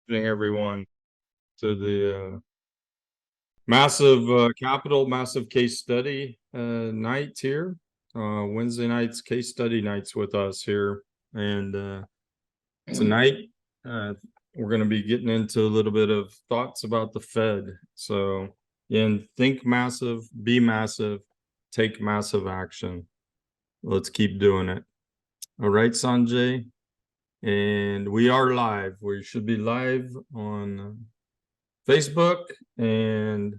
everyone to the massive case study night here. Wednesday nights, case study nights with us here. And tonight, we're going to be getting into a little bit of thoughts about the Fed. So, again, think massive, be massive, take massive action. Let's keep doing it. All right, Sanjay. And we are live. We should be live on Facebook, and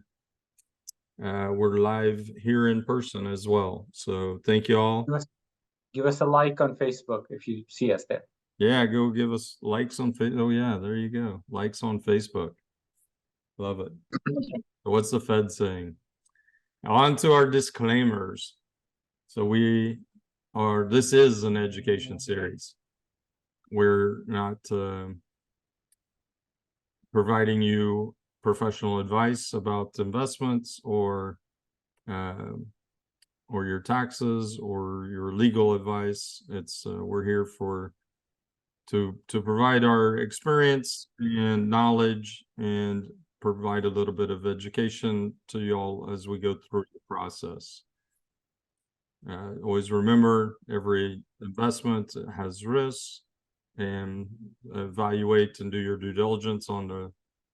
we're live here in person as well. So thank you all. Give us a like on Facebook if you see us there. Yeah, go give us likes on Facebook. Oh yeah, there you go. Likes on Facebook. Love it. So what's the Fed saying? On to our disclaimers. So this is an education series. We're not providing you professional advice about investments or your taxes or your legal advice. It's we're here to provide our experience and knowledge and provide a little bit of education to y'all as we go through the process. Always remember, every investment has risks, and evaluate and do your due diligence on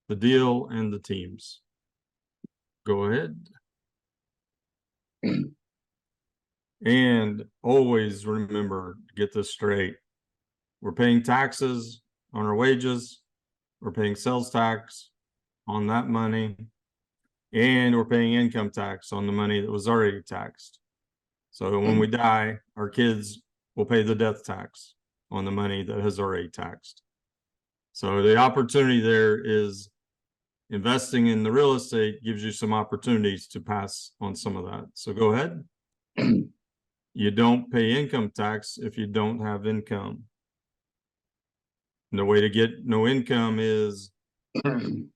the deal and the teams. Go ahead. And always remember, get this straight. We're paying taxes on our wages. We're paying sales tax on that money. And we're paying income tax on the money that was already taxed. So when we die, our kids will pay the death tax on the money that has already taxed. So the opportunity there is investing in the real estate gives you some opportunities to pass on some of that. So go ahead. You don't pay income tax if you don't have income. And the way to get no income is to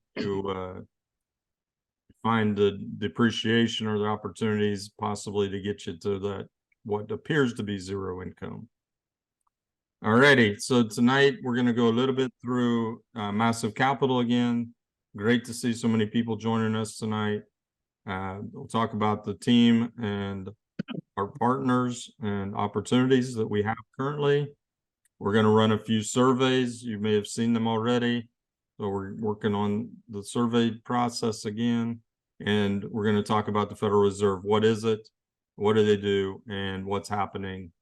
find the depreciation or the opportunities possibly to get you to that what appears to be zero income. Alrighty, so tonight we're going to go a little bit through massive capital again. Great to see so many people joining us tonight. We'll talk about the team and our partners and opportunities that we have currently. We're going to run a few surveys. You may have seen them already. So we're working on the survey process again. And we're going to talk about the Federal Reserve. What is it? What do they do? And what's happening?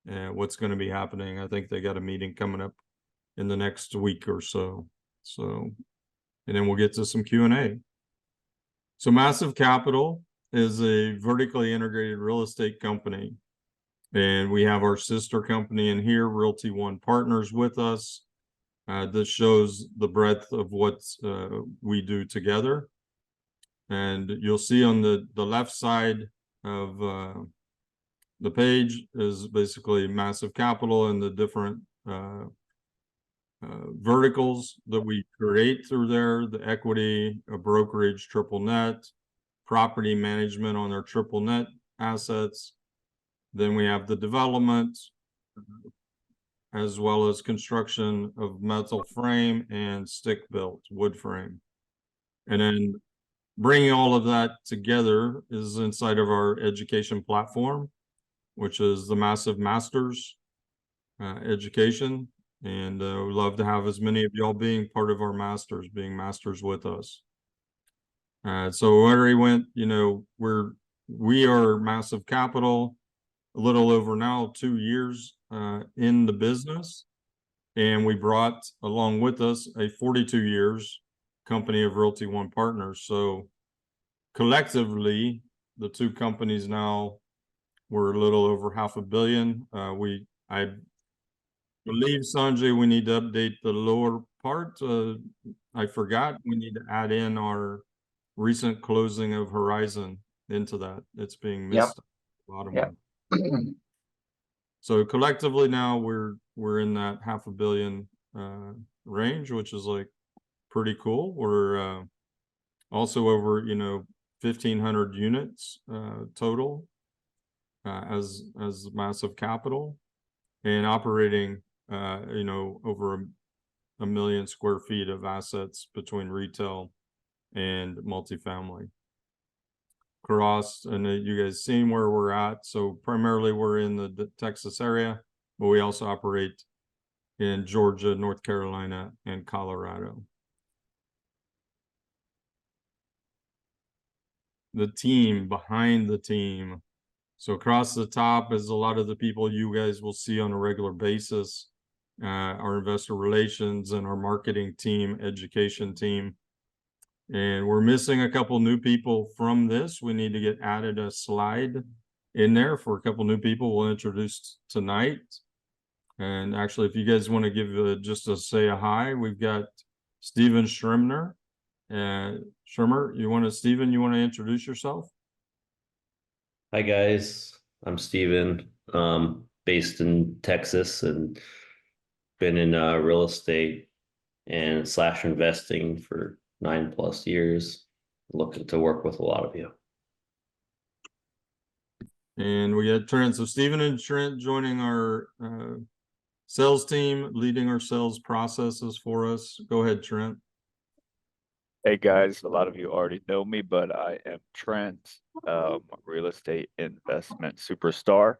And what's going to be happening? I think they got a meeting coming up in the next week or so. And then we'll get to some Q&A. So Massive Capital is a vertically integrated real estate company. And we have our sister company in here, Realty One Partners, with us. This shows the breadth of what we do together. And you'll see on the left side of the page is basically Massive Capital and the different verticals that we create through there: the equity, a brokerage, triple net, property management on our triple net assets. Then we have the development, as well as construction of metal frame and stick built wood frame. And then bringing all of that together is inside of our education platform, which is the Massive Masters education. And we'd love to have as many of y'all being part of our masters, being masters with us. So we already went, we are Massive Capital, a little over now 2 years in the business. And we brought along with us a 42 years company of Realty One Partners. So collectively, the two companies now, we're a little over $500 million. I believe, Sanjay, we need to update the lower part. I forgot, we need to add in our recent closing of Horizon into that. It's being missed. Yep. So collectively now we're in that $500 million range, which is like pretty cool. We're also over 1,500 units total as Massive Capital, and operating over 1 million square feet of assets between retail and multifamily. Across, and you guys seen where we're at. So primarily we're in the Texas area, but we also operate in Georgia, North Carolina, and Colorado. The team behind the team. So across the top is a lot of the people you guys will see on a regular basis. Our investor relations and our marketing team, education team. And we're missing a couple new people from this. We need to get added a slide in there for a couple new people we'll introduce tonight. And actually, if you guys want to give just a say a hi, we've got Steven Schrimner. Schrimmer, Steven, you want to introduce yourself? Hi guys, I'm Steven, based in Texas and been in real estate and / investing for 9+ years. Looking to work with a lot of you. And we got Trent. So Steven and Trent joining our sales team, leading our sales processes for us. Go ahead, Trent. Hey guys, a lot of you already know me, but I am Trent, real estate investment superstar.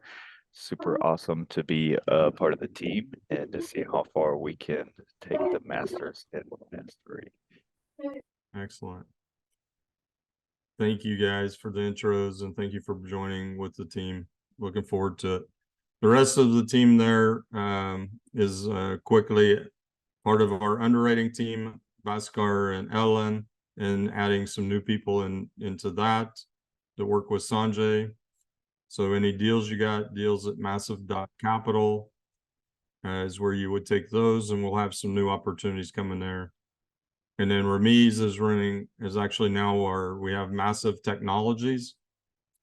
Super awesome to be a part of the team and to see how far we can take the masters in mastery. Excellent. Thank you guys for the intros and thank you for joining with the team. Looking forward to it. The rest of the team there is quickly part of our underwriting team, Bhaskar and Ellen, and adding some new people into that to work with Sanjay. So any deals you got, deals at massive.capital is where you would take those, and we'll have some new opportunities coming there. And then Ramiz is actually now we have Massive Technologies,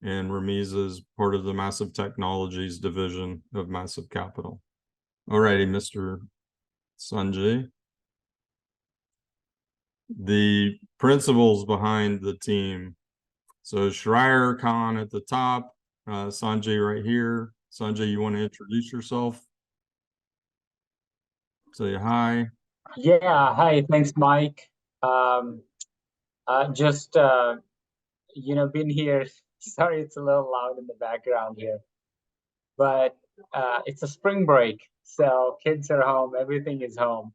and Ramiz is part of the Massive Technologies division of Massive Capital. All righty, Mr. Sanjay. The principles behind the team. So Schreier Khan at the top, Sanjay right here. Sanjay, you want to introduce yourself? Say hi. Yeah, hi, thanks, Mike. Just been here. Sorry, it's a little loud in the background here, but it's a spring break, so kids are home, everything is home.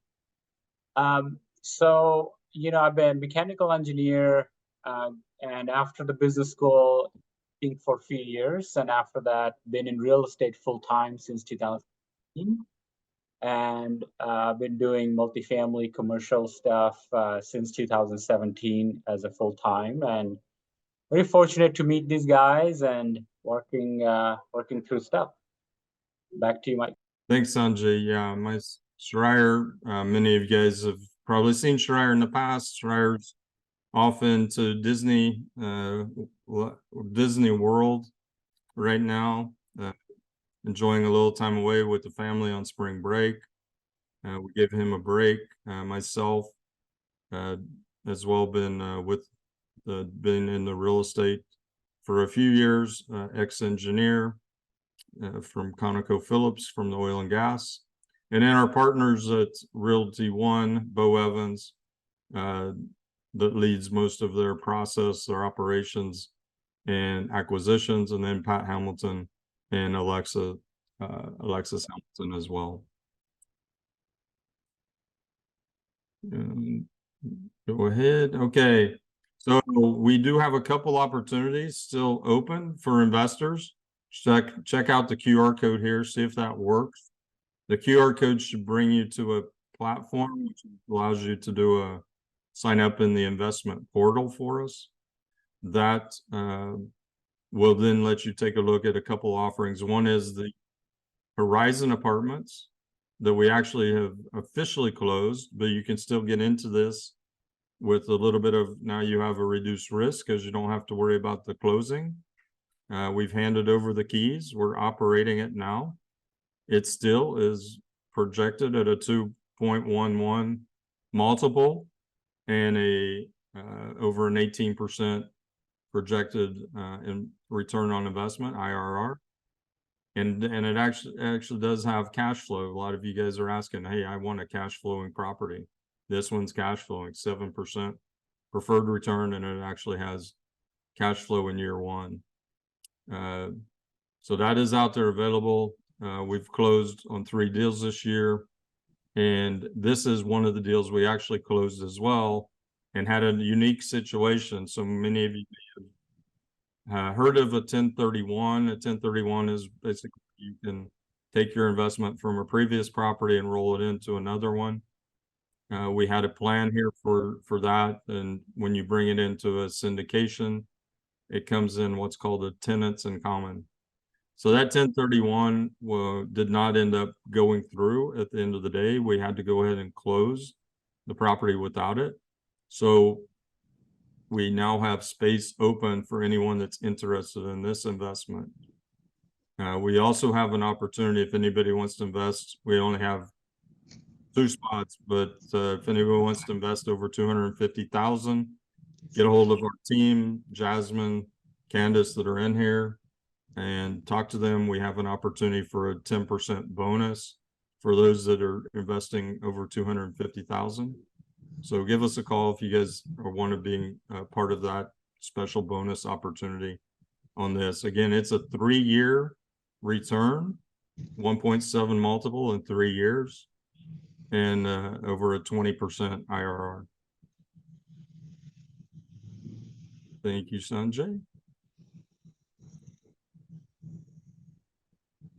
So I've been a mechanical engineer, and after the business school, I think for a few years, and after that, been in real estate full time since 2015. And I've been doing multifamily commercial stuff since 2017 as a full time, and very fortunate to meet these guys and working through stuff. Back to you, Mike. Thanks, Sanjay. Yeah, my Schreier, many of you guys have probably seen Schreier in the past. Schreier's off into Disney World right now, enjoying a little time away with the family on spring break. We gave him a break. Myself, as well, been in the real estate for a few years. Ex-engineer from ConocoPhillips from the oil and gas, and then our partners at Realty One, Bo Evans, that leads most of their process, their operations, and acquisitions, and then Pat Hamilton and Alexis Hamilton as well. Go ahead. Okay, so we do have a couple opportunities still open for investors. Check out the QR code here, see if that works. The QR code should bring you to a platform which allows you to do a sign up in the investment portal for us. That will then let you take a look at a couple offerings. One is the Horizon Apartments that we actually have officially closed, but you can still get into this with a little bit of, now you have a reduced risk because you don't have to worry about the closing. We've handed over the keys. We're operating it now. It still is projected at a 2.11 multiple and over an 18% projected in return on investment, IRR. And it actually does have cash flow. A lot of you guys are asking, hey, I want a cash flowing property. This one's cash flowing, 7% preferred return, and it actually has cash flow in year one. So that is out there available. We've closed on 3 deals this year, and this is one of the deals we actually closed as well, and had a unique situation. So many of you heard of a 1031. A 1031 is basically you can take your investment from a previous property and roll it into another one. We had a plan here for that, and when you bring it into a syndication, it comes in what's called a tenants in common. So that 1031 did not end up going through at the end of the day. We had to go ahead and close the property without it. So we now have space open for anyone that's interested in this investment. We also have an opportunity if anybody wants to invest. We only have 2 spots, but if anyone wants to invest over 250,000, get a hold of our team, Jasmine, Candace, that are in here, and talk to them. We have an opportunity for a 10% bonus for those that are investing over 250,000. So give us a call if you guys want to be part of that special bonus opportunity on this. Again, it's a 3-year return, 1.7 multiple in 3 years, and over a 20% IRR. Thank you, Sanjay.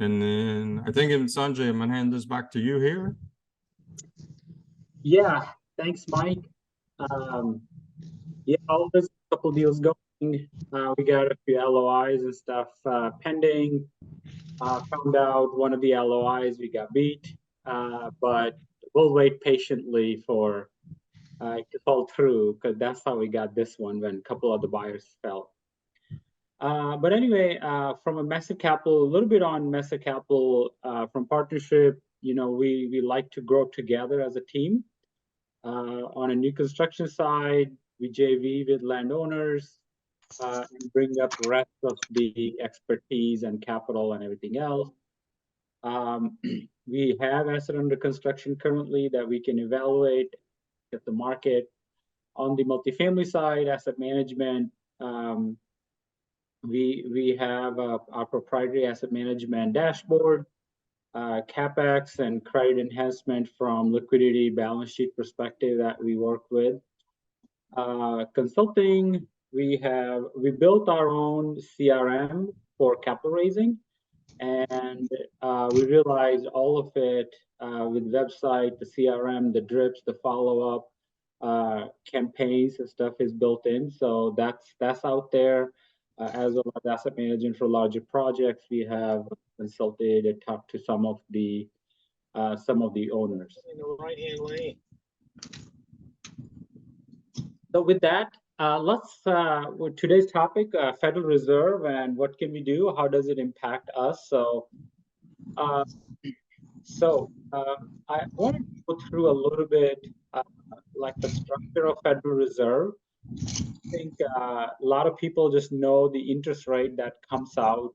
And then I think, Sanjay, I'm gonna hand this back to you here. Yeah, thanks, Mike. Yeah, there's a couple deals going. We got a few LOIs and stuff pending. Found out one of the LOIs we got beat, but we'll wait patiently for it to fall through, because that's how we got this one when a couple of the buyers fell. But anyway, from a Mesa Capital, a little bit on Mesa Capital, from partnership, you know, we like to grow together as a team. On a new construction side, we JV with landowners and bring up the rest of the expertise and capital and everything else. We have asset under construction currently that we can evaluate at the market. On the multifamily side, asset management, we have our proprietary asset management dashboard, CapEx and credit enhancement from liquidity balance sheet perspective that we work with. Consulting, we built our own CRM for capital raising, and we realized all of it with website, the CRM, the drips, the follow-up campaigns and stuff is built in. So that's out there. As well as asset management for larger projects, we have consulted and talked to some of the owners. In the right-hand lane. So with that, let's with today's topic, Federal Reserve and what can we do? How does it impact us? So, I want to go through a little bit like the structure of Federal Reserve. I think a lot of people just know the interest rate that comes out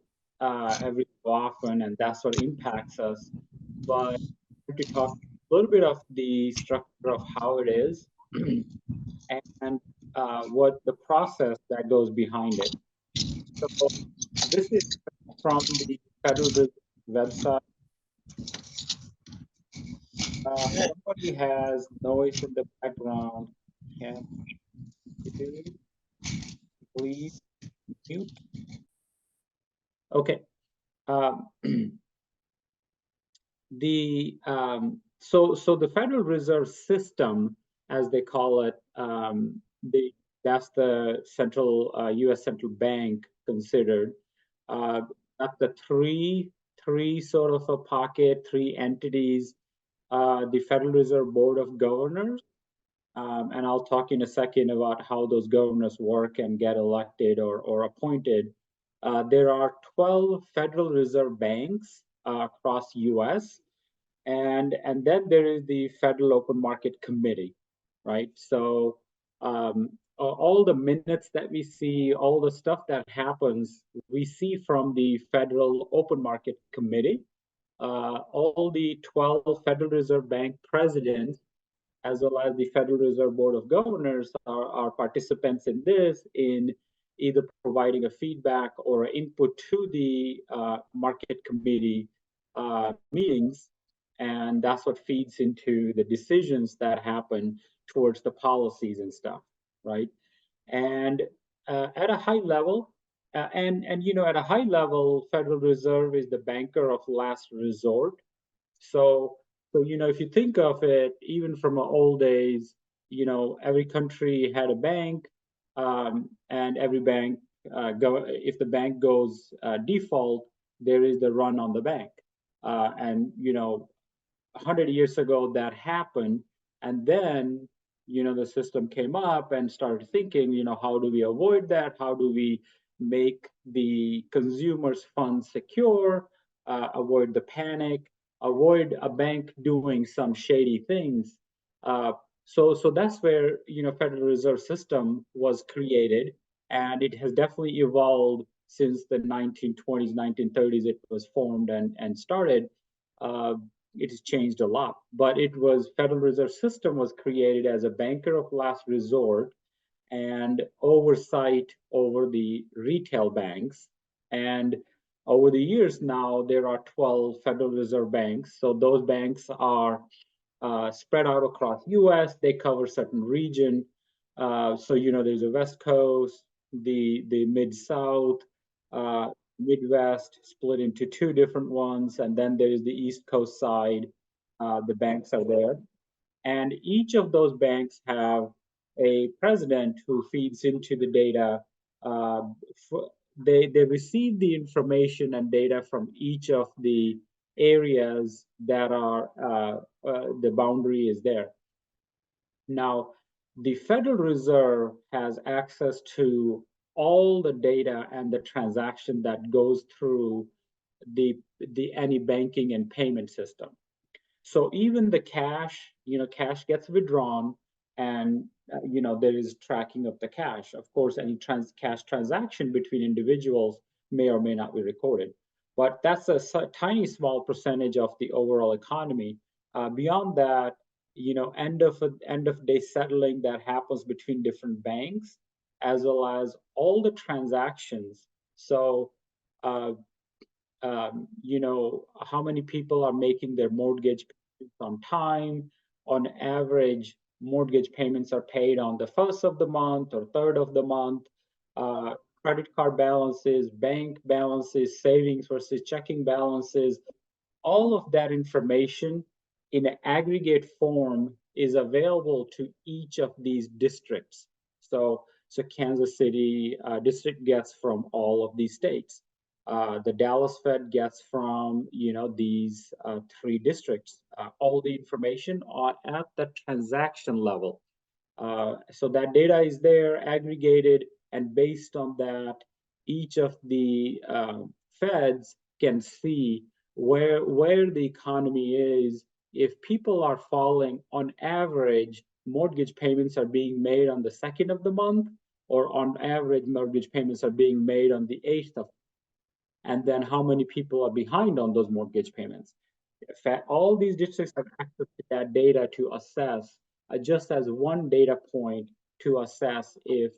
every so often, and that's what impacts us. But to talk a little bit of the structure of how it is and what the process that goes behind it. So this is from the Federal Reserve website. Somebody has noise in the background. Can you please mute? Okay. So the Federal Reserve System, as they call it, that's the central U.S. central bank considered. That's the three sort of a pocket, 3 entities. The Federal Reserve Board of Governors, and I'll talk in a second about how those governors work and get elected or appointed. There are 12 Federal Reserve banks across U.S. And then there is the Federal Open Market Committee, right? So all the minutes that we see, all the stuff that happens, we see from the Federal Open Market Committee. All the 12 Federal Reserve Bank presidents, as well as the Federal Reserve Board of Governors, are participants in this, in either providing a feedback or input to the market committee meetings. And that's what feeds into the decisions that happen towards the policies and stuff, right? And at a high level, at a high level, Federal Reserve is the banker of last resort. So if you think of it, even from old days, every country had a bank, and every bank if the bank goes default, there is the run on the bank. And 100 years ago that happened, and then the system came up and started thinking, how do we avoid that? How do we make the consumers' funds secure, avoid the panic, avoid a bank doing some shady things? So that's where Federal Reserve System was created, and it has definitely evolved since the 1920s, 1930s. It was formed and started. It has changed a lot, but Federal Reserve System was created as a banker of last resort and oversight over the retail banks. And over the years now, there are 12 Federal Reserve banks. So those banks are spread out across U.S. They cover certain region. So there's a West Coast, the Mid-South, Midwest, split into two different ones, and then there is the East Coast side. The banks are there, and each of those banks have a president who feeds into the data. They receive the information and data from each of the areas that are the boundary is there. Now, the Federal Reserve has access to all the data and the transaction that goes through the any banking and payment system. So even the cash, cash gets withdrawn, and there is tracking of the cash. Of course, any cash transaction between individuals may or may not be recorded, but that's a tiny small percentage of the overall economy. Beyond that, end of day settling that happens between different banks, as well as all the transactions. So how many people are making their mortgage payments on time. On average, mortgage payments are paid on the 1st of the month or 3rd of the month. Credit card balances, bank balances, savings versus checking balances, all of that information in an aggregate form is available to each of these districts. So Kansas City district gets from all of these states. The Dallas Fed gets from these 3 districts all the information at the transaction level. So that data is there, aggregated, and based on that, each of the feds can see where the economy is. If people are falling, on average, mortgage payments are being made on the 2nd of the month, or on average, mortgage payments are being made on the 8th of. And then how many people are behind on those mortgage payments. All these districts have access to that data to assess, just as one data point to assess if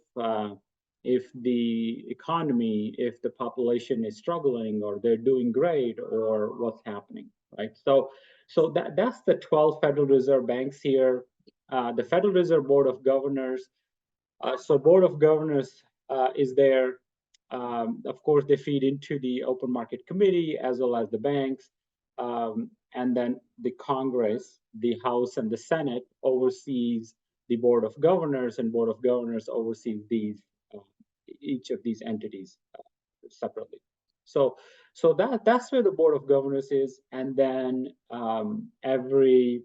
the economy, if the population is struggling, or they're doing great, or what's happening, right? So that's the 12 Federal Reserve banks here. The Federal Reserve Board of Governors. So Board of Governors is there. Of course, they feed into the Open Market Committee as well as the banks. And then the Congress, the House and the Senate oversees the Board of Governors, and Board of Governors oversees each of these entities separately. So that's where the Board of Governors is. And then every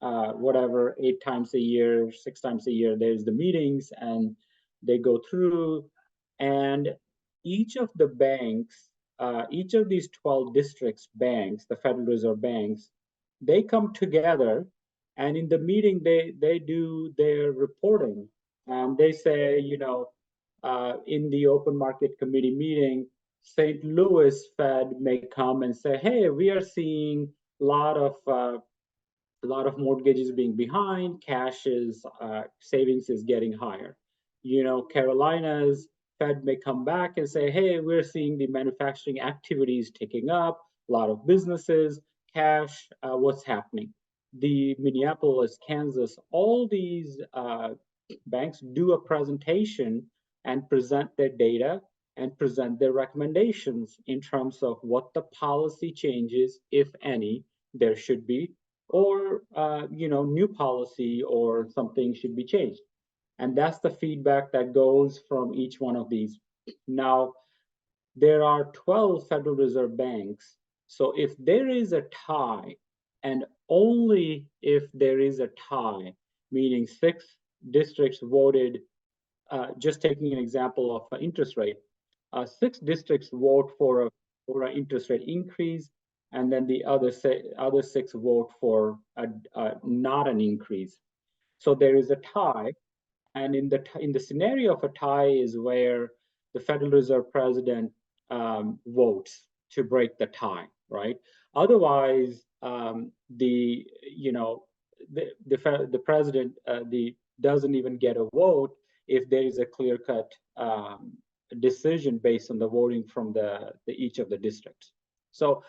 8 times a year, 6 times a year, there's the meetings, and they go through, and each of the banks, each of these 12 districts banks, the Federal Reserve banks, they come together, and in the meeting they do their reporting and they say, in the open market committee meeting, St. Louis Fed may come and say, hey, we are seeing a lot of mortgages being behind, cash is savings is getting higher. Carolina's Fed may come back and say, hey, we're seeing the manufacturing activities ticking up, a lot of businesses, cash, what's happening? The Minneapolis, Kansas, all these banks do a presentation and present their data and present their recommendations in terms of what the policy changes, if any, there should be, or new policy or something should be changed. And that's the feedback that goes from each one of these. Now, there are 12 Federal Reserve banks. So if there is a tie, and only if there is a tie, meaning 6 districts voted, just taking an example of interest rate, 6 districts vote for an interest rate increase, and then the other 6 vote for not an increase. So there is a tie, and in the scenario of a tie is where the Federal Reserve president votes to break the tie, right? Otherwise, the president doesn't even get a vote if there is a clear-cut decision based on the voting from each of the districts. So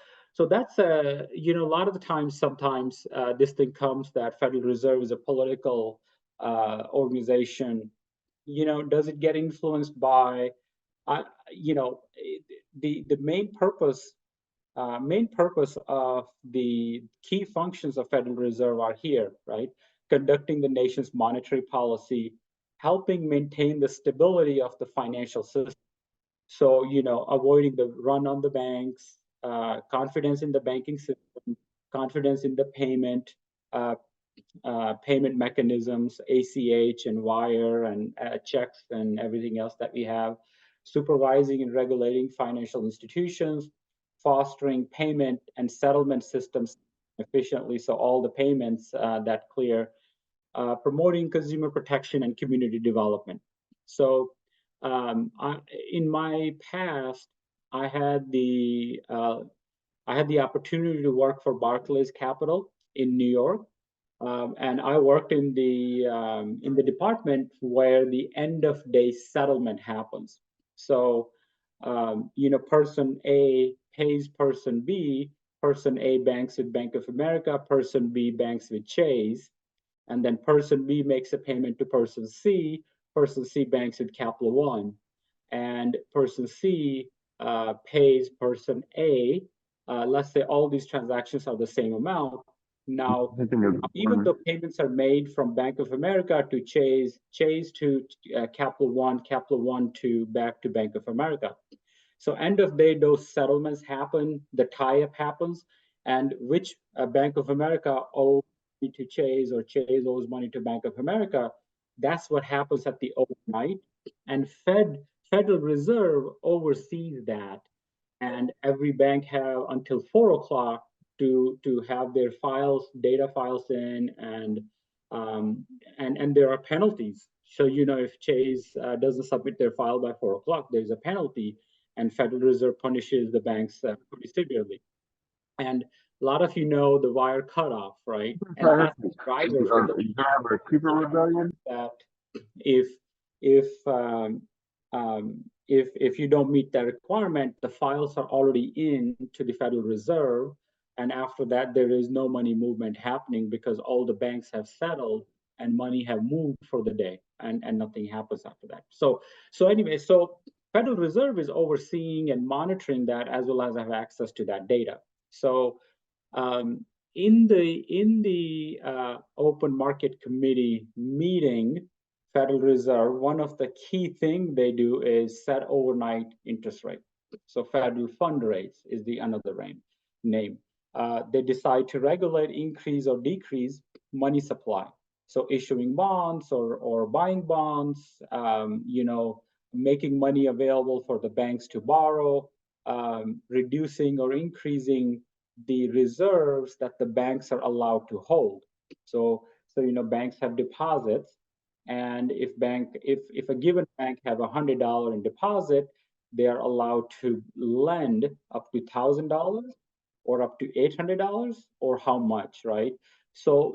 that's a lot of the times, sometimes this thing comes that Federal Reserve is a political organization. Does it get influenced by the main purpose of the key functions of Federal Reserve are here, right? Conducting the nation's monetary policy, helping maintain the stability of the financial system. So, avoiding the run on the banks, confidence in the banking system, confidence in the payment mechanisms, ACH and wire and checks and everything else that we have, supervising and regulating financial institutions, fostering payment and settlement systems efficiently, so all the payments that clear, promoting consumer protection and community development. So in my past, I had the opportunity to work for Barclays Capital in New York, and I worked in the department where the end of day settlement happens. So person A pays person B, person A banks with Bank of America, person B banks with Chase, and then person B makes a payment to person C banks with Capital One, and person C pays person A. Let's say all these transactions are the same amount. Now, even though payments are made from Bank of America to Chase to Capital One to back to Bank of America. So end of day, those settlements happen, the tie-up happens, and which Bank of America owes money to Chase or Chase owes money to Bank of America, that's what happens at the overnight. And Federal Reserve oversees that. And every bank have until 4 o'clock to have their data files in, and there are penalties. So if Chase doesn't submit their file by 4 o'clock, there's a penalty, and Federal Reserve punishes the banks pretty severely. And a lot of the wire cutoff, right? And that's the driver for that if you don't meet that requirement, the files are already in to the Federal Reserve, and after that there is no money movement happening because all the banks have settled and money have moved for the day, and nothing happens after that. So anyway, Federal Reserve is overseeing and monitoring that, as well as have access to that data. So in the open market committee meeting, Federal Reserve, one of the key things they do is set overnight interest rate. So federal fund rates is the another name. They decide to regulate, increase or decrease money supply. So issuing bonds or buying bonds, making money available for the banks to borrow, reducing or increasing the reserves that the banks are allowed to hold. So banks have deposits, And if a given bank have $100 in deposit, they are allowed to lend up to $1,000 or up to $800 or how much, right? So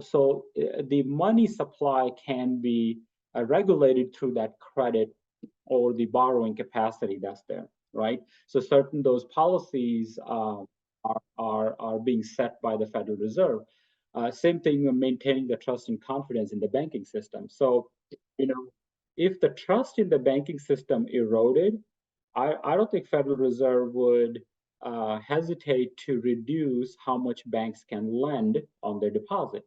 the money supply can be regulated through that credit or the borrowing capacity that's there, right? So certain those policies are being set by the Federal Reserve. Same thing with maintaining the trust and confidence in the banking system. So, if the trust in the banking system eroded, I don't think Federal Reserve would hesitate to reduce how much banks can lend on their deposit,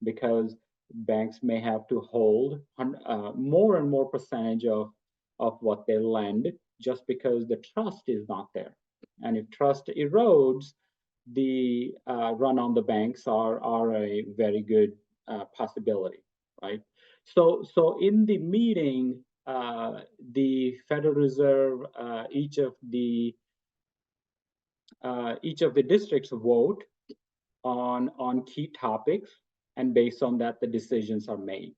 because banks may have to hold more and more percentage of what they lend just because the trust is not there. And if trust erodes, the run on the banks are a very good possibility, right? So in the meeting, the Federal Reserve, each of the districts vote on key topics, and based on that, the decisions are made.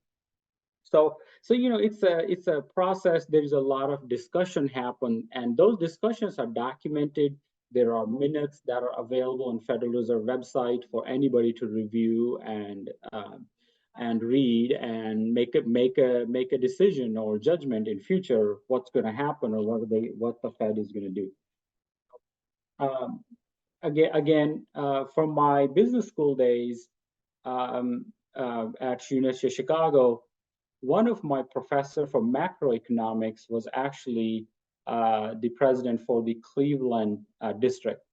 So it's a process. There's a lot of discussion happen, and those discussions are documented. There are minutes that are available on Federal Reserve website for anybody to review and read and make a decision or judgment in future what's going to happen or what the Fed is going to do. Again, from my business school days at University of Chicago, one of my professor for macroeconomics was actually the president for the Cleveland district.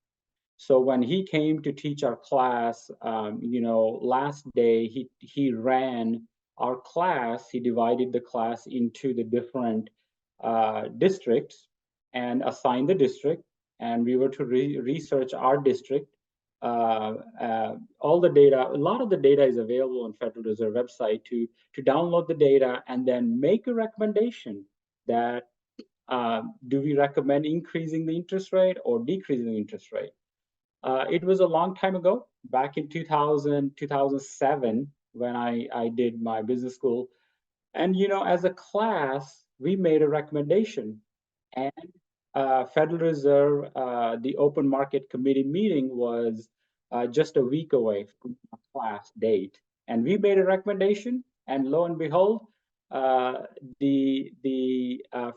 So when he came to teach our class, last day he ran our class. He divided the class into the different districts and assigned the district, and we were to research our district. All the data, a lot of the data is available on Federal Reserve website to download the data and then make a recommendation that do we recommend increasing the interest rate or decreasing the interest rate? It was a long time ago, back in 2007, when I did my business school. And, as a class, we made a recommendation. And Federal Reserve, the open market committee meeting was just a week away from the class date. And we made a recommendation, and lo and behold, the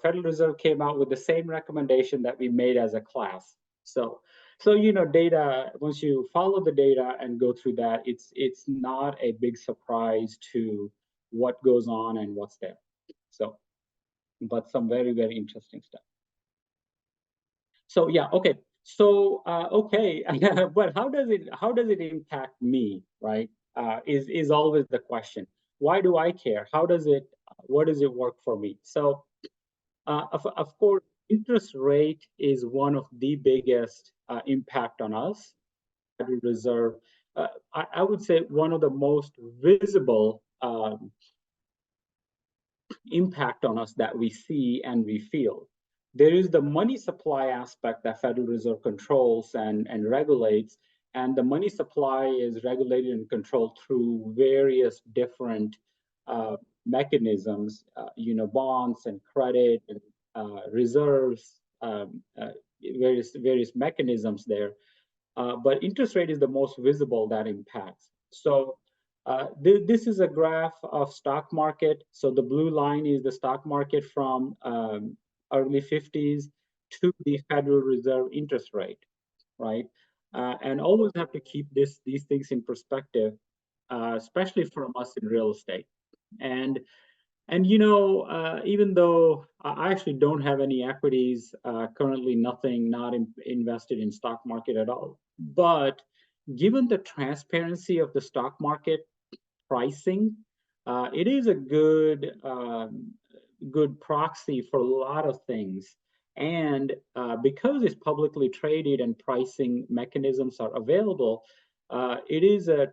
Federal Reserve came out with the same recommendation that we made as a class. So data, once you follow the data and go through that, it's not a big surprise to what goes on and what's there. So, but some very, very interesting stuff. So yeah, okay. So okay, but how does it impact me, right? Is always the question. Why do I care? What does it work for me? So of course, interest rate is one of the biggest impact on us. Federal Reserve, I would say one of the most visible impact on us that we see and we feel. There is the money supply aspect that Federal Reserve controls and regulates, and the money supply is regulated and controlled through various different mechanisms, bonds and credit and reserves, various mechanisms there. But interest rate is the most visible that impacts. So this is a graph of stock market. So the blue line is the stock market from early 50s to the Federal Reserve interest rate, right? And always have to keep these things in perspective, especially from us in real estate. And even though I actually don't have any equities, currently not invested in stock market at all. But given the transparency of the stock market pricing, it is a good proxy for a lot of things. And because it's publicly traded and pricing mechanisms are available, it is a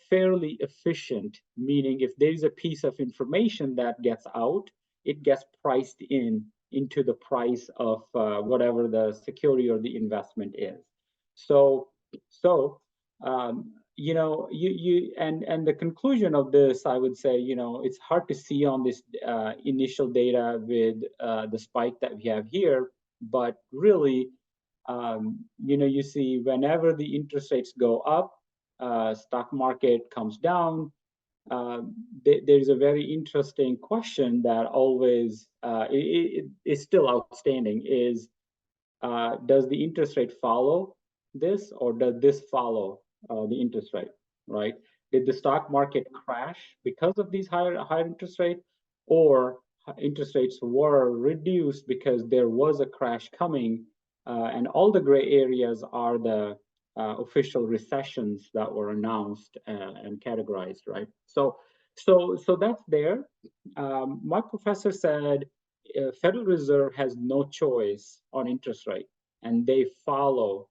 fairly efficient, meaning if there's a piece of information that gets out, it gets priced into the price of whatever the security or the investment is. So and the conclusion of this, I would say, it's hard to see on this initial data with the spike that we have here, but really, you see whenever the interest rates go up, stock market comes down. There's a very interesting question that always is still outstanding is, does the interest rate follow this, or does this follow the interest rate, right? Did the stock market crash because of these higher interest rate, or interest rates were reduced because there was a crash coming, and all the gray areas are the official recessions that were announced and categorized, right? So that's there. My professor said Federal Reserve has no choice on interest rate, and they follow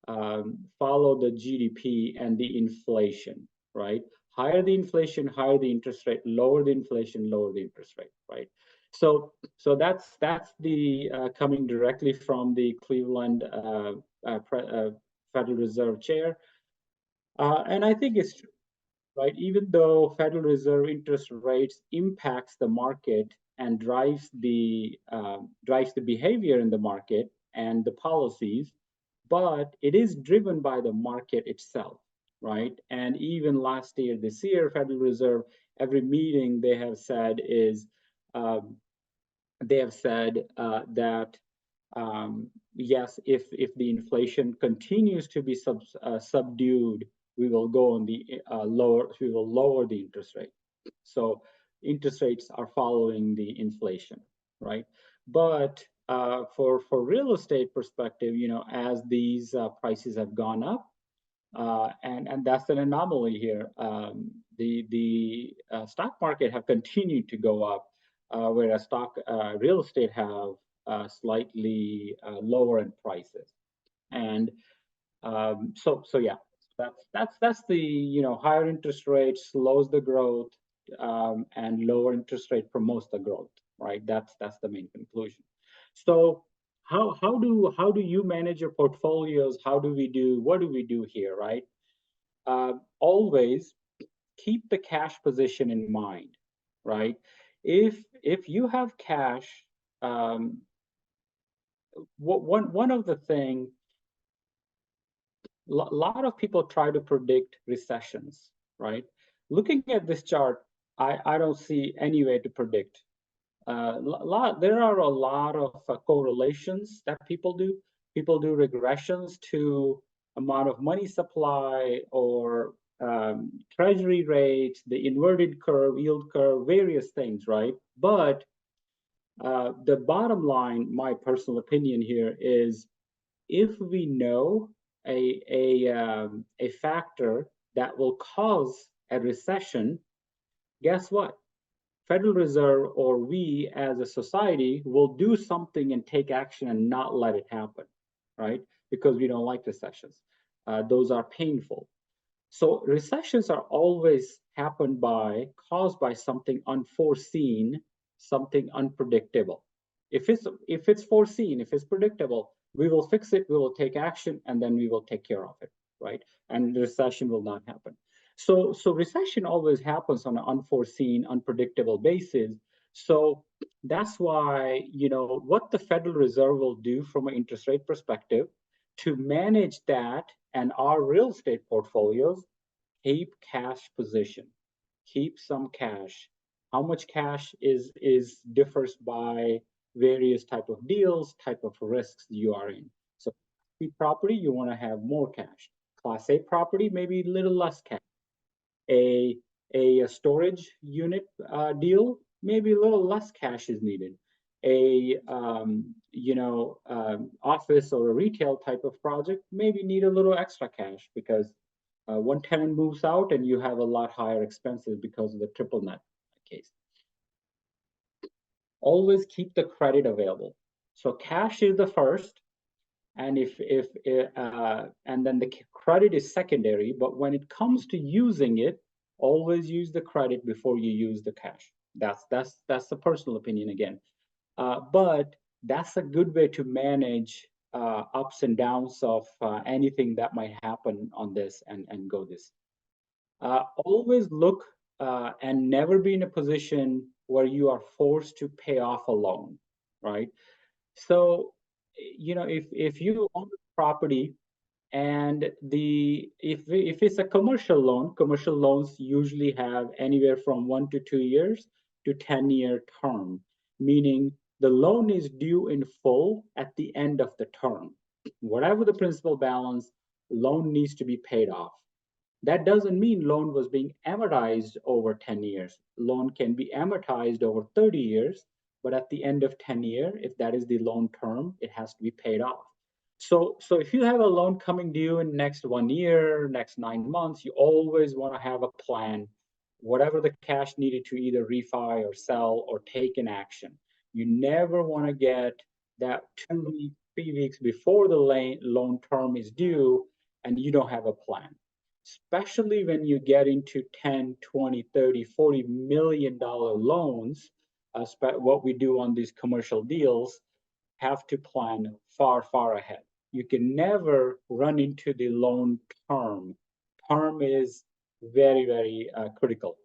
the GDP and the inflation, right? Higher the inflation, higher the interest rate. Lower the inflation, lower the interest rate, right? So that's the coming directly from the Cleveland Federal Reserve chair, and I think it's true, right? Even though Federal Reserve interest rates impacts the market and drives the behavior in the market and the policies, but it is driven by the market itself, right? And even last year, this year, Federal Reserve, every meeting they have said is that yes, if the inflation continues to be subdued, we will go on the we will lower the interest rate. So interest rates are following the inflation, right? But for real estate perspective, as these prices have gone up, and that's an anomaly here. The stock market have continued to go up, whereas real estate have slightly lower in prices. And so yeah, that's the higher interest rate slows the growth, and lower interest rate promotes the growth, right? That's the main conclusion. So how do you manage your portfolios? What do we do here, right? Always keep the cash position in mind, right? If you have cash, one of the thing, a lot of people try to predict recessions, right? Looking at this chart, I don't see any way to predict. There are a lot of correlations that people do. People do regressions to amount of money supply, or treasury rates, the inverted curve, yield curve, various things, right? But the bottom line, my personal opinion here is, if we know a factor that will cause a recession, guess what? Federal Reserve, or we as a society, will do something and take action and not let it happen, right? Because we don't like recessions. Those are painful. So recessions are always caused by something unforeseen, something unpredictable. If it's foreseen, if it's predictable, we will fix it, we will take action, and then we will take care of it, right? And the recession will not happen. So recession always happens on an unforeseen, unpredictable basis. So that's why, what the Federal Reserve will do from an interest rate perspective to manage that and our real estate portfolios, keep cash position, keep some cash. How much cash is differs by various type of deals, type of risks you are in. So property, you want to have more cash. Class A property, maybe a little less cash. A storage unit deal, maybe a little less cash is needed. A office or a retail type of project maybe need a little extra cash, because one tenant moves out and you have a lot higher expenses because of the triple net case. Always keep the credit available. So cash is the first, and and then the credit is secondary. But when it comes to using it, always use the credit before you use the cash. That's the personal opinion again, but that's a good way to manage ups and downs of anything that might happen on this and go this always look and never be in a position where you are forced to pay off a loan, right? So, if you own property and if it's a commercial loan, commercial loans usually have anywhere from 1 to 2 years to 10-year term, meaning the loan is due in full at the end of the term. Whatever the principal balance, loan needs to be paid off. That doesn't mean loan was being amortized over 10 years. Loan can be amortized over 30 years, but at the end of 10 year, if that is the loan term, it has to be paid off. So if you have a loan coming due in next 1 year, next 9 months, you always want to have a plan, whatever the cash needed to either refi or sell or take an action. You never want to get that 2 weeks, 3 weeks before the loan term is due and you don't have a plan, especially when you get into 10, 20, 30, 40 million dollar loans. What we do on these commercial deals, have to plan far ahead. You can never run into the loan term. Term is very critical.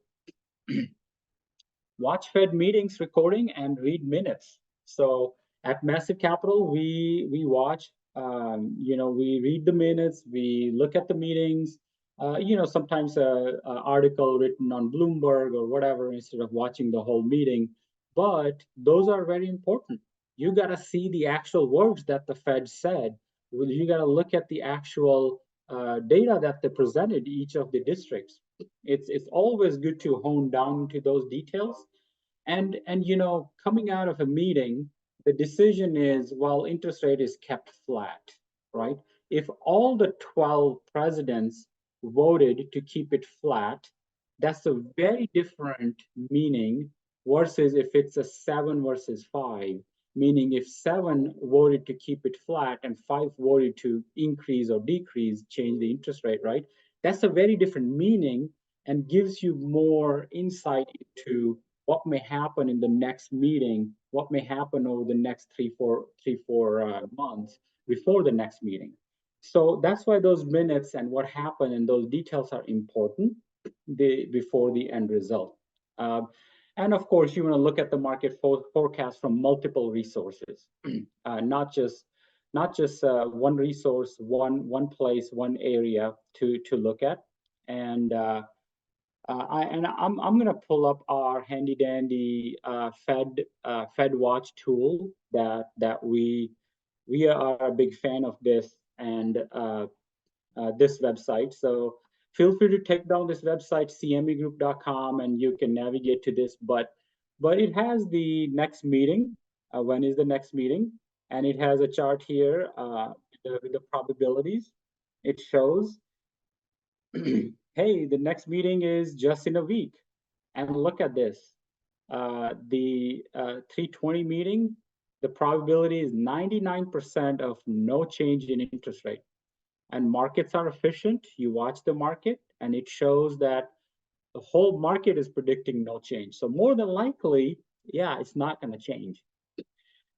Watch Fed meetings recording and read minutes. So at Massive Capital, we watch, we read the minutes, we look at the meetings, sometimes a article written on Bloomberg or whatever instead of watching the whole meeting. But those are very important. You got to see the actual words that the Fed said. You got to look at the actual data that they presented each of the districts. It's always good to hone down into those details. And coming out of a meeting, the decision is, well, interest rate is kept flat, right? If all the 12 presidents voted to keep it flat, that's a very different meaning versus if it's a 7 versus 5, meaning if 7 voted to keep it flat and 5 voted to increase or decrease, change the interest rate, right? That's a very different meaning and gives you more insight into what may happen in the next meeting, what may happen over the next three, four months before the next meeting. So that's why those minutes and what happened and those details are important before the end result. And of course, you want to look at the market forecast from multiple resources, not just one resource, one place, one area to look at. And I'm going to pull up our handy dandy FedWatch tool that we are a big fan of this and this website. So feel free to take down this website, cmegroup.com, and you can navigate to this. But it has the next meeting. When is the next meeting? And it has a chart here with the probabilities. It shows hey, the next meeting is just in a week. And look at this. The 320 meeting, the probability is 99% of no change in interest rate. And markets are efficient. You watch the market and it shows that the whole market is predicting no change. So more than likely, yeah, it's not going to change.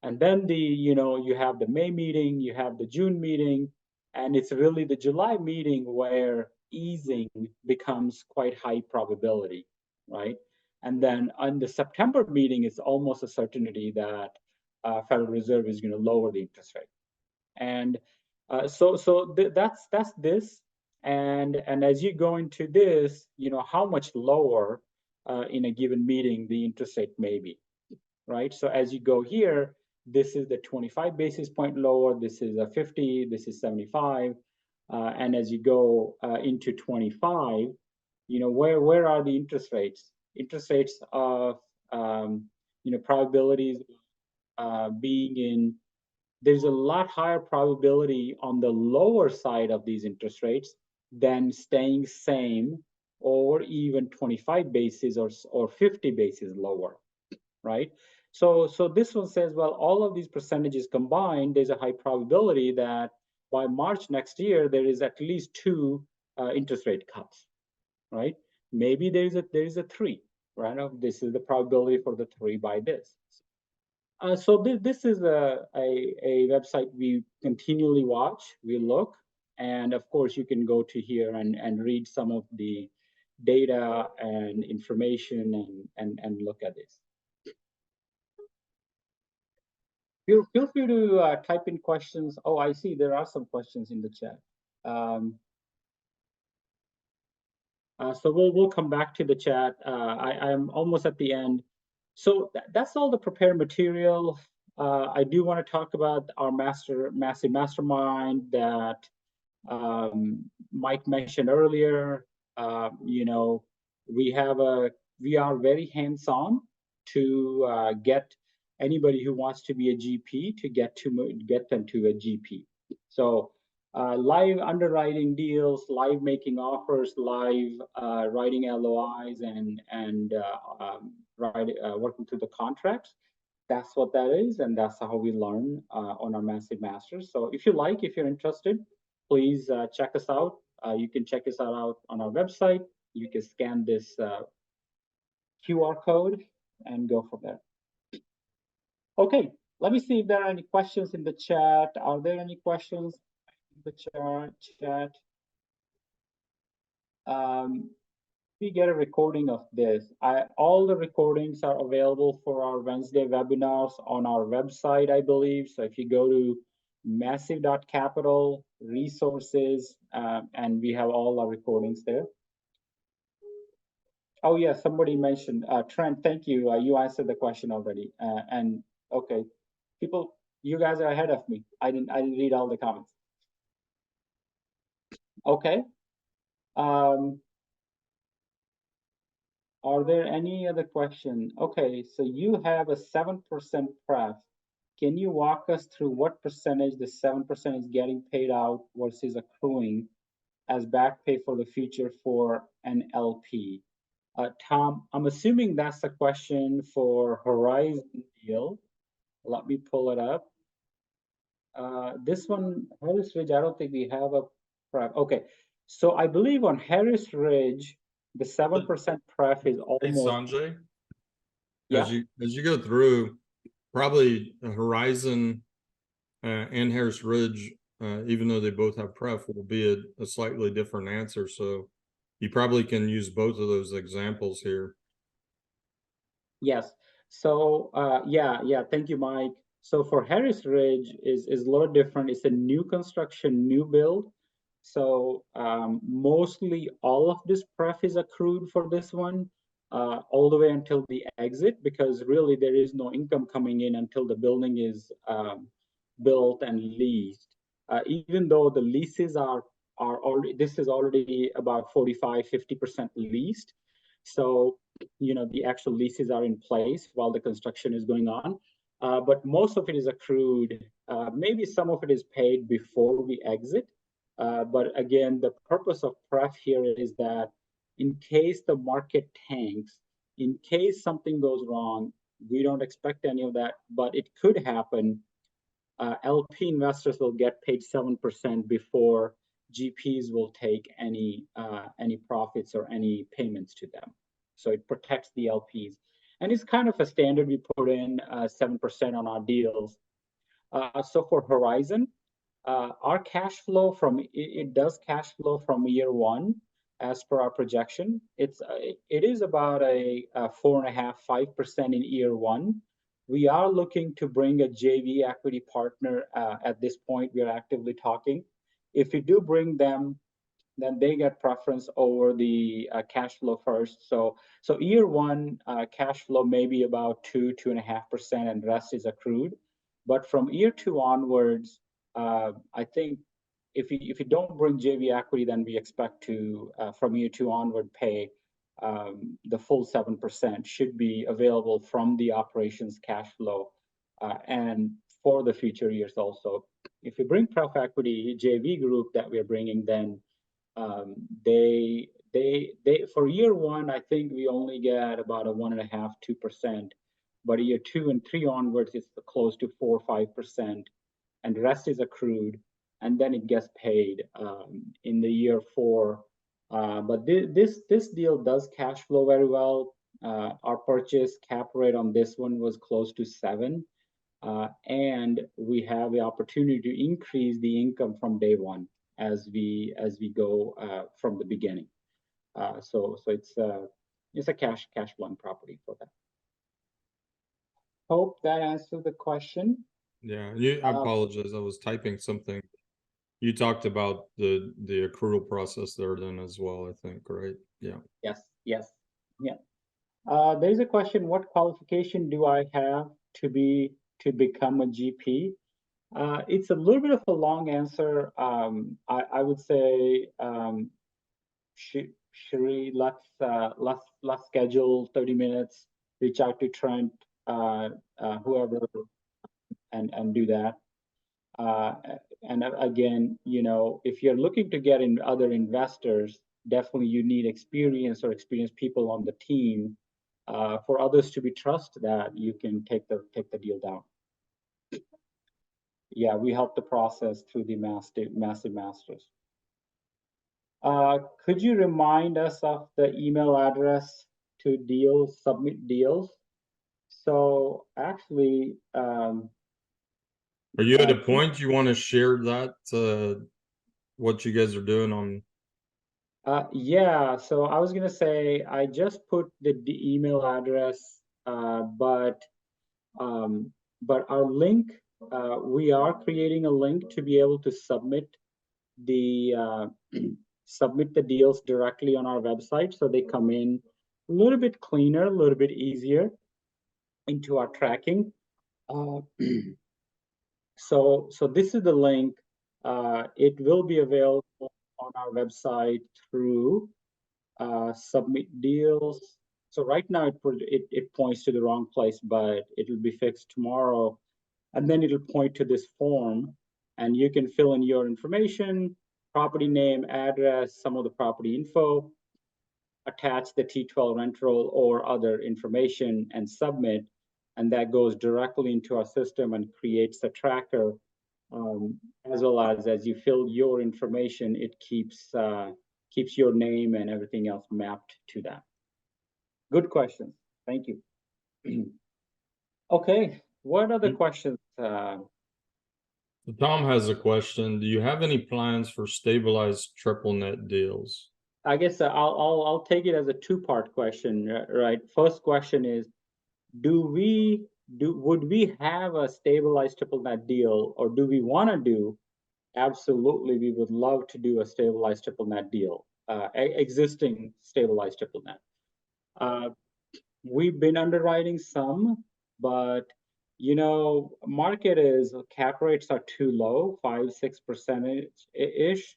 And then you have the May meeting, you have the June meeting, and it's really the July meeting where easing becomes quite high probability, right? And then on the September meeting, it's almost a certainty that Federal Reserve is going to lower the interest rate. And that's this. And as you go into this, how much lower in a given meeting the interest rate may be, right? So as you go here, this is the 25 basis point lower, this is a 50, this is 75. And as you go into 25, where are the interest rates? Interest rates of, probabilities being in, there's a lot higher probability on the lower side of these interest rates than staying same or even 25 basis or 50 basis lower, right? So this one says, well, all of these percentages combined, there's a high probability that by March next year, there is at least 2 interest rate cuts, right? Maybe there is a 3, right? This is the probability for the 3 by this. So this is a website we continually watch, we look, and of course you can go to here and read some of the data and information and look at this. Feel free to type in questions. Oh, I see there are some questions in the chat. So we'll come back to the chat. I'm almost at the end. So that's all the prepared material. I do want to talk about our massive mastermind that Mike mentioned earlier. You know, we are very hands-on to get anybody who wants to be a GP to get them to a GP. So live underwriting deals, live making offers, live writing LOIs, and working through the contracts. That's what that is, and that's how we learn on our Massive Masters. So if you're interested, please check us out. You can check us out on our website. You can scan this QR code and go from there. Okay, let me see if there are any questions in the chat. Are there any questions in the chat? We get a recording of this. All the recordings are available for our Wednesday webinars on our website, I believe. So if you go to massive.capital resources, and we have all our recordings there. Oh yeah, somebody mentioned Trent. Thank you. You answered the question already. And okay, people, you guys are ahead of me. I didn't read all the comments. Okay. Are there any other question? Okay, so you have a 7% pref. Can you walk us through what percentage the 7% is getting paid out versus accruing as back pay for the future for an LP? Tom, I'm assuming that's a question for Horizon deal. Let me pull it up. This one, Harris Ridge, I don't think we have a pref. Okay, so I believe on Harris Ridge, the 7% pref is almost. Hey, Sanjay, Yeah. as you go through, probably Horizon and Harris Ridge, even though they both have pref, will be a slightly different answer. So you probably can use both of those examples here. Yes. So yeah, thank you, Mike. So for Harris Ridge is a little different. It's a new construction, new build. So mostly all of this pref is accrued for this one, all the way until the exit, because really there is no income coming in until the building is built and leased. Even though the leases are already, this is already about 45–50% leased. So you know the actual leases are in place while the construction is going on, but most of it is accrued. Maybe some of it is paid before we exit. But again, the purpose of pref here is that in case the market tanks, in case something goes wrong, we don't expect any of that, but it could happen. LP investors will get paid 7% before GPs will take any profits or any payments to them. So it protects the LPs. And it's kind of a standard we put in 7% on our deals. So for Horizon, our cash flow it does cash flow from year one as per our projection. It is about a 4.5–5% in year one. We are looking to bring a JV equity partner at this point. We are actively talking. If we do bring them, then they get preference over the cash flow first. So year one cash flow may be about 2–2.5%, and the rest is accrued. But from year two onwards, I think if you don't bring JV equity, then we expect to from year two onward pay the full 7% should be available from the operations cash flow and for the future years also. If we bring pref equity JV group that we're bringing, then they for year one, I think we only get about a 1.5–2%, but year 2 and 3 onwards, it's close to 4–5%, and the rest is accrued, and then it gets paid in the year 4. But this deal does cash flow very well. Our purchase cap rate on this one was close to 7, and we have the opportunity to increase the income from day one as we go from the beginning. So it's a cash flowing property for that. Hope that answered the question. Yeah, I apologize. I was typing something. You talked about the accrual process there then as well, I think, right? Yeah. Yes. Yeah. There's a question, what qualification do I have to become a GP? It's a little bit of a long answer. I would say, Sheree, let's schedule 30 minutes, reach out to Trent, whoever, and do that. And again, if you're looking to get in other investors, definitely you need experience or experienced people on the team. For others to be trusted, that you can take the deal down. Yeah, we help the process through the massive masters. Could you remind us of the email address to submit deals? So actually, Are you at a point you want to share that, what you guys are doing on? Yeah, so I was gonna say, I just put the email address, but our link, we are creating a link to be able to submit the deals directly on our website, so they come in a little bit cleaner, a little bit easier into our tracking. So this is the link. It will be available on our website through submit deals. So right now it points to the wrong place, but it'll be fixed tomorrow. And then it'll point to this form, and you can fill in your information, property name, address, some of the property info, attach the T12 rent roll or other information and submit. And that goes directly into our system and creates a tracker. As well as you fill your information, it keeps your name and everything else mapped to that. Good question. Thank you. Okay, what other questions? Tom has a question. Do you have any plans for stabilized triple net deals? I guess I'll take it as a two-part question, right? First question is, would we have a stabilized triple net deal, or do we want to do? Absolutely, we would love to do a stabilized triple net deal, existing stabilized triple net. We've been underwriting some, but market is, cap rates are too low, 5-6% ish.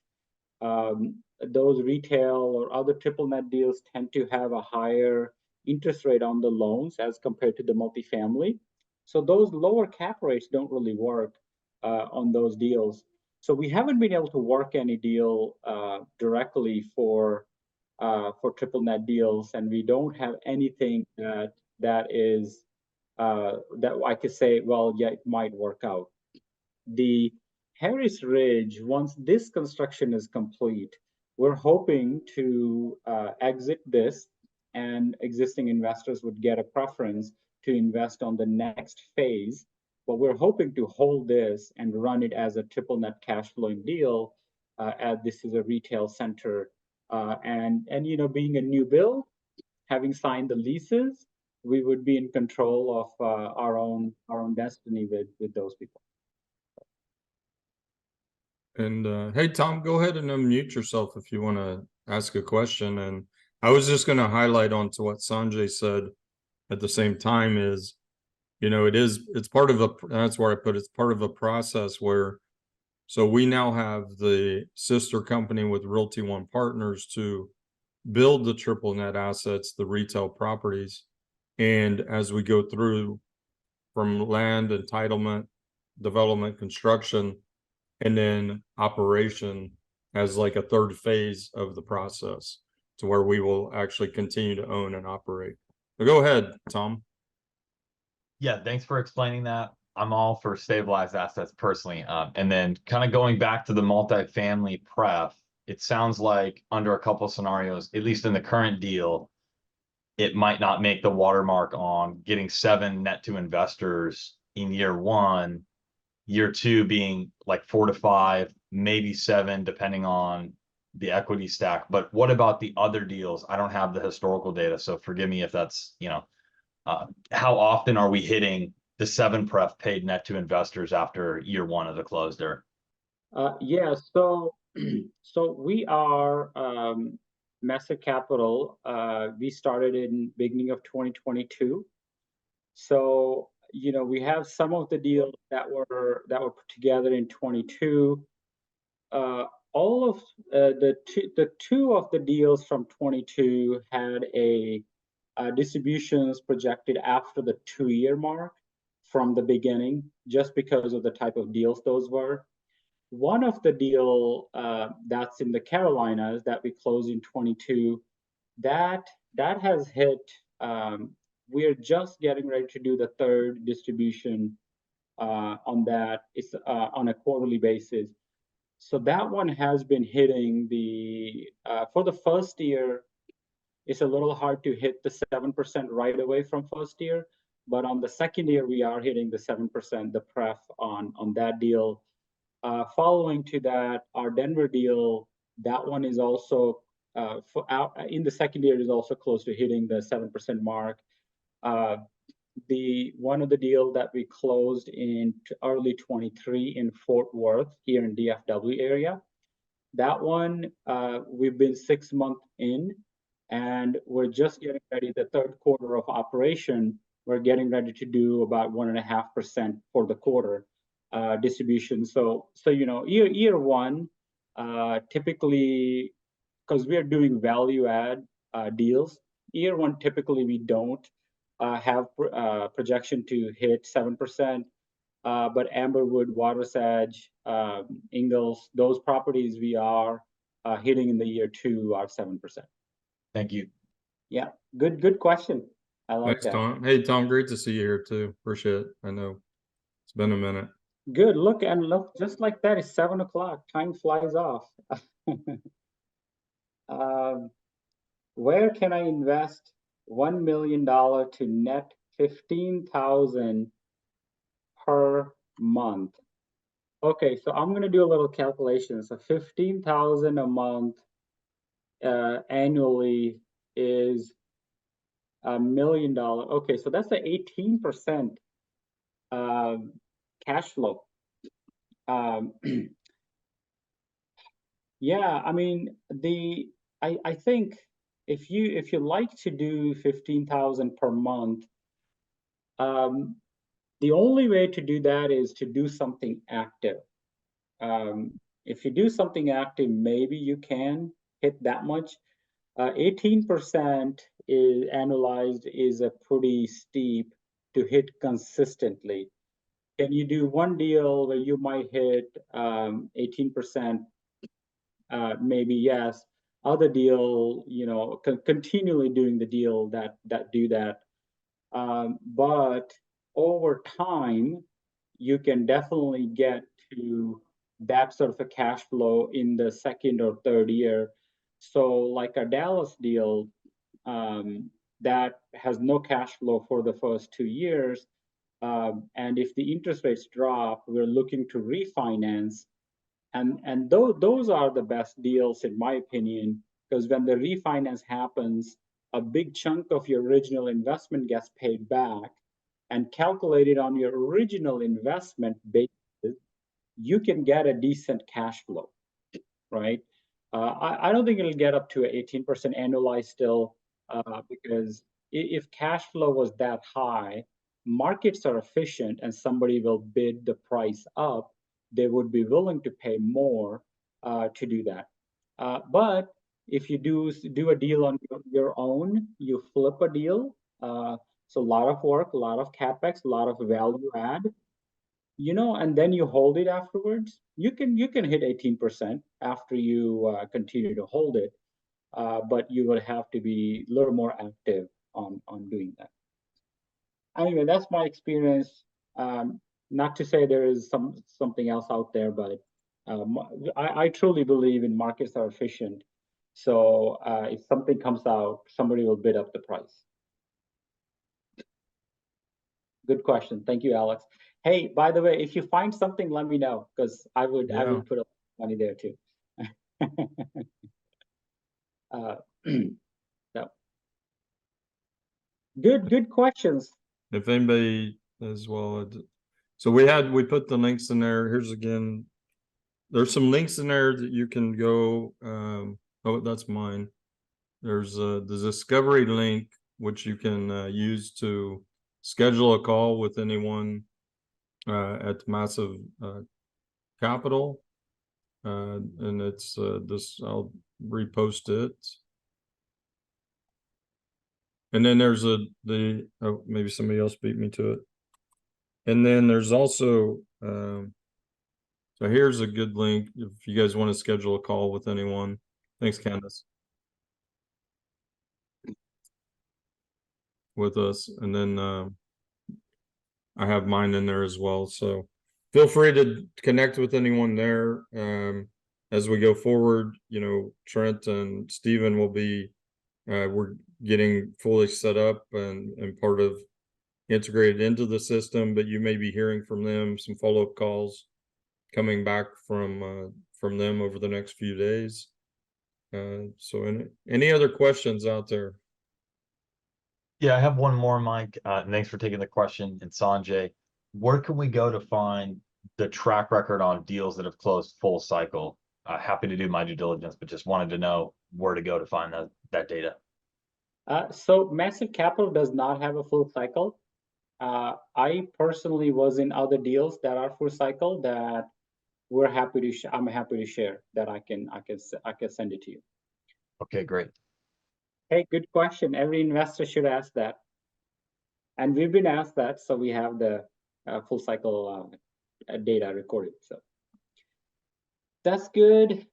Those retail or other triple net deals tend to have a higher interest rate on the loans as compared to the multifamily. So those lower cap rates don't really work on those deals. So we haven't been able to work any deal directly for triple net deals, and we don't have anything that is that I could say, well, yeah, it might work out. The Harris Ridge, once this construction is complete, we're hoping to exit this, and existing investors would get a preference to invest on the next phase. But we're hoping to hold this and run it as a triple net cash flowing deal, as this is a retail center. And being a new build, having signed the leases, we would be in control of our own destiny with those people. And hey, Tom, go ahead and unmute yourself if you want to ask a question. And I was just going to highlight onto what Sanjay said at the same time is, it's part of that's where I put it's part of a process where, so we now have the sister company with Realty One Partners to build the triple net assets, the retail properties. And as we go through from land, entitlement, development, construction, and then operation as like a third phase of the process, to where we will actually continue to own and operate. But go ahead, Tom. Yeah, thanks for explaining that. I'm all for stabilized assets personally. And then kind of going back to the multifamily pref, it sounds like under a couple of scenarios, at least in the current deal, it might not make the watermark on getting 7 net to investors in year 1, year 2 being like 4 to 5, maybe 7, depending on the equity stack, but what about the other deals? I don't have the historical data, so forgive me if that's, how often are we hitting the 7 pref paid net to investors after year 1 of the closed-er? Yeah, so we are Mesa Capital. We started in beginning of 2022. So we have some of the deals that were put together in 22. All of the two of the deals from 22 had a distributions projected after the 2-year mark from the beginning, just because of the type of deals those were. One of the deal that's in the Carolinas that we closed in 22, that has hit. We're just getting ready to do the 3rd distribution on that. It's on a quarterly basis. So that one has been hitting the for the first year. It's a little hard to hit the 7% right away from first year, but on the second year we are hitting the 7%, the pref on that deal. Following to that, our Denver deal, that one is also in the second year is also close to hitting the 7% mark. The one of the deal that we closed in early 23 in Fort Worth here in DFW area, that one we've been 6 months in, and we're just getting ready. The 3rd quarter of operation, we're getting ready to do about 1.5% for the quarter distribution. So year 1, typically, because we are doing value add deals, year 1 typically we don't have projection to hit 7%. But Amberwood, Water's Edge, Ingalls, those properties we are hitting in the year 2 are 7%. Thank you. Yeah, good question. I like Thanks, that. Tom. Hey, Tom, great to see you here too. Appreciate it. I know it's been a minute. Good. Look, just like that, it's 7 o'clock. Time flies off. Where can I invest $1 million to net 15,000 per month? Okay, so I'm going to do a little calculation. So 15,000 a month annually is $1 million. Okay, so that's an 18% cash flow. Yeah, I mean, I think if you like to do 15,000 per month, the only way to do that is to do something active. If you do something active, maybe you can hit that much. 18% is annualized is a pretty steep to hit consistently. Can you do one deal where you might hit 18%? Maybe yes. Other deal, continually doing the deal that do that. But over time, you can definitely get to that sort of a cash flow in the 2nd or 3rd year. So like a Dallas deal, that has no cash flow for the first 2 years. And if the interest rates drop, we're looking to refinance. And those are the best deals, in my opinion, because when the refinance happens, a big chunk of your original investment gets paid back, and calculated on your original investment basis, you can get a decent cash flow, right? I don't think it'll get up to 18% annualized still, because if cash flow was that high, markets are efficient and somebody will bid the price up, they would be willing to pay more to do that. But if you do a deal on your own, you flip a deal, so a lot of work, a lot of capex, a lot of value add, and then you hold it afterwards. You can hit 18% after you continue to hold it, but you will have to be a little more active on doing that. Anyway, that's my experience. Not to say there is something else out there, but I truly believe in markets are efficient. So if something comes out, somebody will bid up the price. Good question. Thank you, Alex. Hey, by the way, if you find something, let me know, because I would put up money there too. uh, so good questions. If anybody as well, so we put the links in there. Here's again, there's some links in there that you can go. Oh, that's mine. There's the discovery link, which you can use to schedule a call with anyone at Massive Capital. And it's this, I'll repost it. And then there's oh, maybe somebody else beat me to it. And then there's also, so here's a good link if you guys want to schedule a call with anyone. Thanks, Candace. With us. And then I have mine in there as well. So feel free to connect with anyone there. As we go forward, you know, Trent and Steven will be, we're getting fully set up and part of integrated into the system, but you may be hearing from them some follow-up calls coming back from them over the next few days. So any other questions out there? Yeah, I have one more, Mike. Thanks for taking the question. And Sanjay, where can we go to find the track record on deals that have closed full cycle? Happy to do my due diligence, but just wanted to know where to go to find that data. So Massive Capital does not have a full cycle. I personally was in other deals that are full cycle that we're happy to. I'm happy to share that. I can send it to you. Okay, great. Hey, good question. Every investor should ask that, and we've been asked that, so we have the full cycle data recorded. So that's good.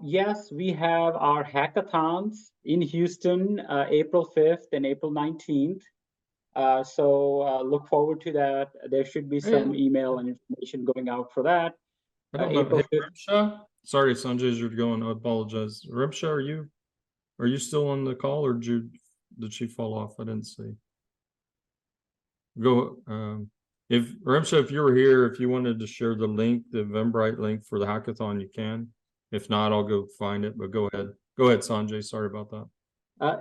Yes, we have our hackathons in Houston, April 5th and April 19th. So look forward to that. There should be some email and information going out for that. I don't know. April Hey, 5th. Rimsha? Sorry, Sanjay, as you're going, I apologize. Rimsha, are you still on the call or did she fall off? I didn't see. Go, if Rimsha, if you were here, if you wanted to share the link, the Eventbrite link for the hackathon, you can. If not, I'll go find it, but go ahead. Go ahead, Sanjay. Sorry about that.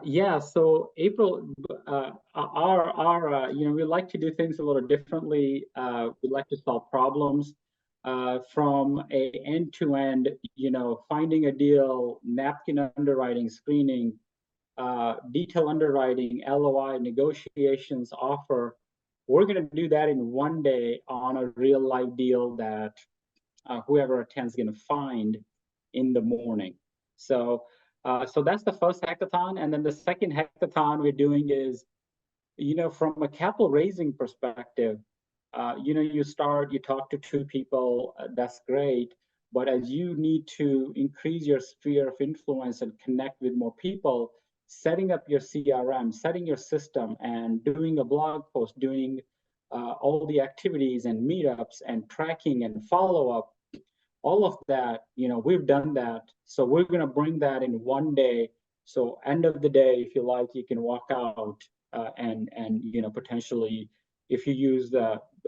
Yeah, so April, you know, we like to do things a little differently. We like to solve problems from a end-to-end, you know, finding a deal, napkin underwriting, screening, detail underwriting, LOI, negotiations, offer. We're going to do that in one day on a real life deal that whoever attends is going to find in the morning. So that's the first hackathon. And then the second hackathon we're doing is, you know, from a capital raising perspective, you know, you talk to two people, that's great. But as you need to increase your sphere of influence and connect with more people, setting up your CRM, setting your system and doing a blog post, doing all the activities and meetups and tracking and follow-up, all of that, you know, we've done that. So we're going to bring that in one day. So end of the day, if you like, you can walk out and you know, potentially, if you use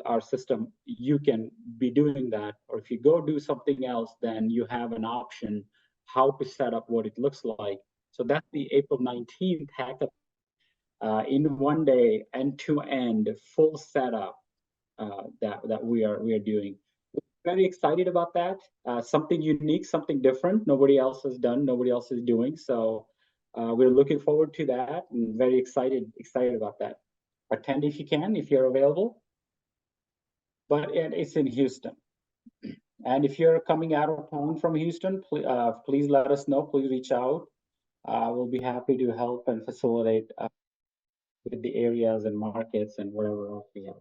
our system, you can be doing that. Or if you go do something else, then you have an option how to set up what it looks like. So that's the April 19th hackathon in one day, end to end, full setup that we are doing. Very excited about that. Something unique, something different. Nobody else has done. Nobody else is doing. So we're looking forward to that and very excited about that. Attend if you can, if you're available. But it's in Houston. And if you're coming out of town from Houston, please let us know. Please reach out. We'll be happy to help and facilitate with the areas and markets and whatever else we have.